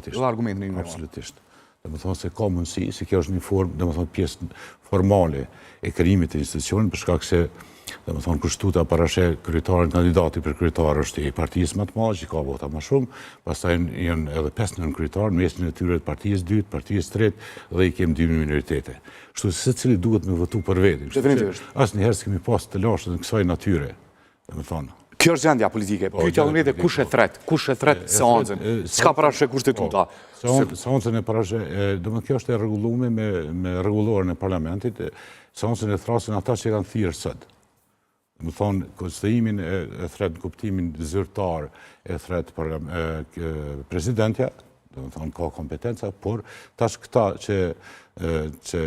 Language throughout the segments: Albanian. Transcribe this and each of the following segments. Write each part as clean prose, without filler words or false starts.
Dhe argumentin e ignoruar. Absolutisht. Dhe më thonë se ka mundësi, se kjo është një formë, dhe më thonë pjesë formale e krijimit të institucionit, për shkak se dhe më thonë kushtuta parashe kryetarin, kandidati për kryetar është i partijës më të madhe, që ka vota më shumë, pastaj janë edhe 5 nën kryetar, mesin e tyre të partijës dytë, partijës tretë dhe i kemi 2 minoritete. Kështu se secili duhet me votu për veti. Asnjëherë s'kemi pas të lashët në kësaj natyre, dhe më thonë. Kjo është gjendja politike. Pyetja unë kush e thret seancën? Çka parashe kushtetuta? Seancën e parashe, domethënë kjo është e rregulluar me rregullorën e parlamentit. Seancën e thrasin ata që kanë thirrë sot. Më thonë, konstituimin e thret në kuptimin zyrtar e thret presidentja, dhe më thonë ka kompetenca, por tash këta që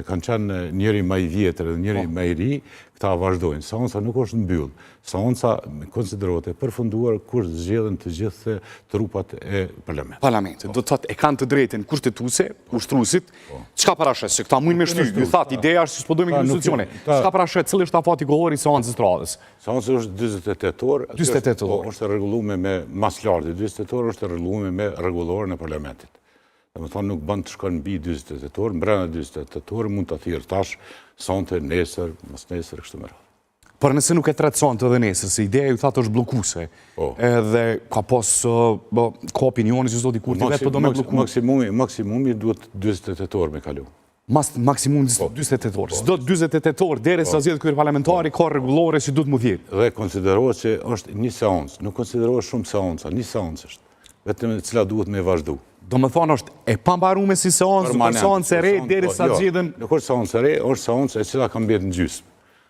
kanë qenë njëri më i vjetër dhe njëri më i ri, këta vazhdojnë. Seanca nuk është mbyll. Seanca konsiderohet e përfunduar kur zgjedhen të gjithë trupat e parlamentit. Do të thotë e kanë të drejtën kushtetuese, ushtruesit. Çka parashes se këta mundin me shty? Ju thatë ideja është se s'po dojmë konstitucione. Çka parashet cili është afati kohor i seancës së radhës? Seanca është 48 orë. 48 orë. Është rregulluar me mas lartë. 48 orë është rregulluar me rregullorën e parlamentit. Dhe më thonë nuk bën të shkon mbi 48 orë, mbrana 48 orë mund të thirë tash, sonte, nesër, mas nesër, kështu me radhë. Por nëse nuk e tret sonte dhe nesër, se ideja ju thatë është blokuse, edhe ka ka opinioni që zoti Kurti vetë po do me bloku. Maksimumi duhet 48 orë me kalu. Maksimum 48 orë. S'do 48 orë, derisa zgjedhet ky parlamentari, ka rregullore që duhet mu thirë. Dhe konsiderohet që është një seancë, nuk konsiderohet shumë seanca, një seancë është, vetëm e cila duhet me vazhdu. Do më thonë është e pambarume si seancë, për seancë e re, derisa zgjedhen. Nuk është seancë e re, është seancë e cila ka mbet në gjysmë.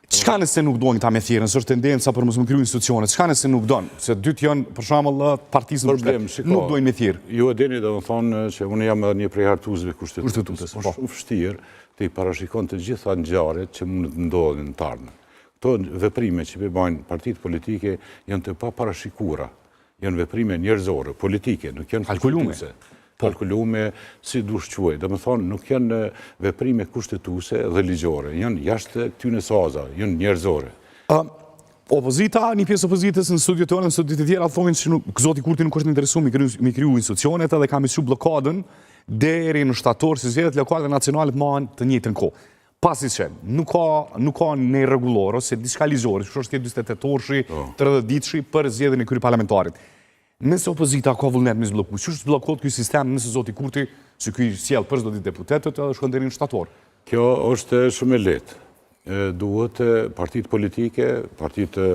Çka nëse nuk dojnë ta me thirrën, është tendenca për mos më kriju institucione. Çka nëse nuk don, se dytë janë për shembull partisë nuk dojnë me thirr. Ju e dini domethënë që unë jam edhe një prej hartuesve kushtetues. Është shumë vështirë të i parashikon të gjitha ngjarjet që mund të ndodhin në të ardhmen. Këto veprime që bëjnë partitë politike janë të paparashikuara. Janë veprime njerëzore, politike, nuk janë kalkuluese. Kalkulume si dush quaj. Dhe më thonë, nuk janë veprime kushtetuese dhe ligjore. Janë jashtë këtyne saza, janë njerëzore. Opozita, një pjesë opozitës në studiot tonë, në studiot e tjera, thonë që zoti Kurti nuk është interesu mi kriju institucionet edhe ka mishu blokadën deri në shtator si zgjedhjet lokale dhe nacionale të marrin të njëjtën kohë. Pasi që nuk ka ne rregullor ose diçka ligjore, kështu është 48 orëshi, 30 ditëshi për zgjedhjen e kryeparlamentarit. Nëse opozita ka vullnet me zbloku, që është blokot këj sistem nëse zoti Kurti, që këj sjell për çdo ditë deputetët edhe shkon deri në shtator? Kjo është shumë e lehtë. Duhet partitë politike, partitë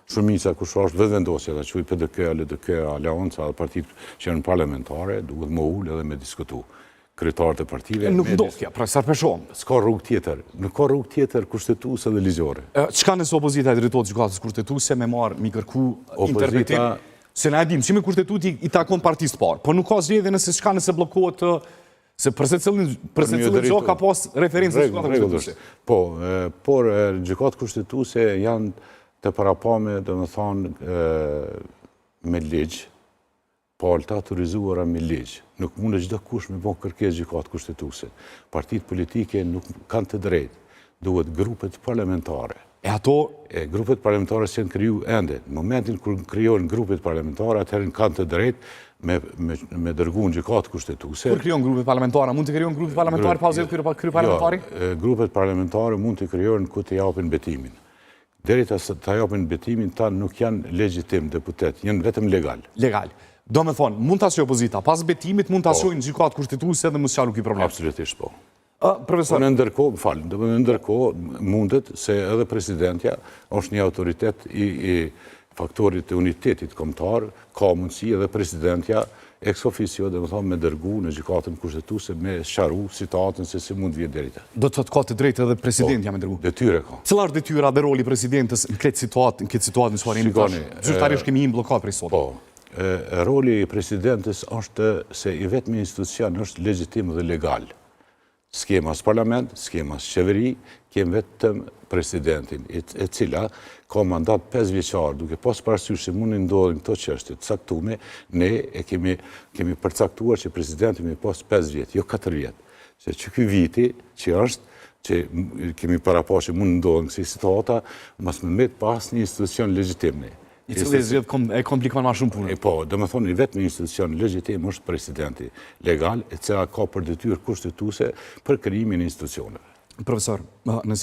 shumica kush është vetëvendosja, ta quaj PDK, LDK, Aleanca, partitë që janë parlamentare, duhet më ulë edhe me diskutu. Kryetarët e partive... Nuk ndodhja, pra sa përshon. S'ka rrugë tjetër. Nuk ka rrugë tjetër kushtetuese dhe ligjore. Çka nëse opozita e drejtohet gjykatës kushtetuese me marrë mi kërku interpretim? Se na e dim, që me kushtetuti i takon partisë të parë, por nuk ka zgjedhje nëse çka nëse bllokohet se përse cilin gjë ka pas referencë në gjykatë kushtetuese. Po, por gjykatë kushtetuese janë të parapame, domethënë me ligj, po alta autorizuara me ligj. Nuk mund çdo kush me bën kërkesë gjykatë kushtetuese. Partitë politike nuk kanë të drejtë. Duhet grupet parlamentare. E ato... Grupet parlamentare që janë kriju ende. Në momentin kër kryohen grupet parlamentare, atëherën kanë të drejtë me dërgu në gjykatë kushtetuese. Kur kryohen grupet parlamentare, mund të kryohen grupet parlamentare pa zgjedhur kryeparlamentari? Jo, grupet parlamentare mund të kryohen ku të japin betimin. Deri të japin betimin, ta nuk janë legjitim deputet, janë vetëm legal. Legal. Do me thonë, mund të asoj opozita, pas betimit mund të asoj në gjykatë kushtetuese dhe mos nuk i problem. Absolutisht po. Profesor... Në ndërkohë mundet se edhe presidentja është një autoritet i faktorit të unitetit kombëtar, ka mundësi edhe presidentja ex officio dhe më thonë me dërgu në gjykatën kushtetuese me sqaru situatën se si mund vjet deri te. Do të ka të drejtë edhe presidentja me dërgu. Detyre ka. Cila është detyra dhe roli i presidentës në këtë situatë në çfarë tash? Zyrtarisht kemi një bllokad prej sot. Po. Roli i presidentës është se i vetmi institucion është legjitim dhe legal. S'kem as parlament, s'kem as qeveri, kem vetëm presidentin, e cila ka mandat 5 vjeçar, duke pas parasysh se mund të ndodhin këto çështje të caktuara, ne e kemi përcaktuar që presidenti më pas 5 vjet, jo 4 vjet. Se që ky viti që është që kemi parapash që mund ndodhin kësi situata, mas me met pas një institucion legjitim ne. I cili e komplikon ma shumë punën. Po, do më thonë, i vetëm institucion legjitim është presidenti legal, e cila ka për detyrë kushtetuese për krijimin e institucioneve. Profesor, nësi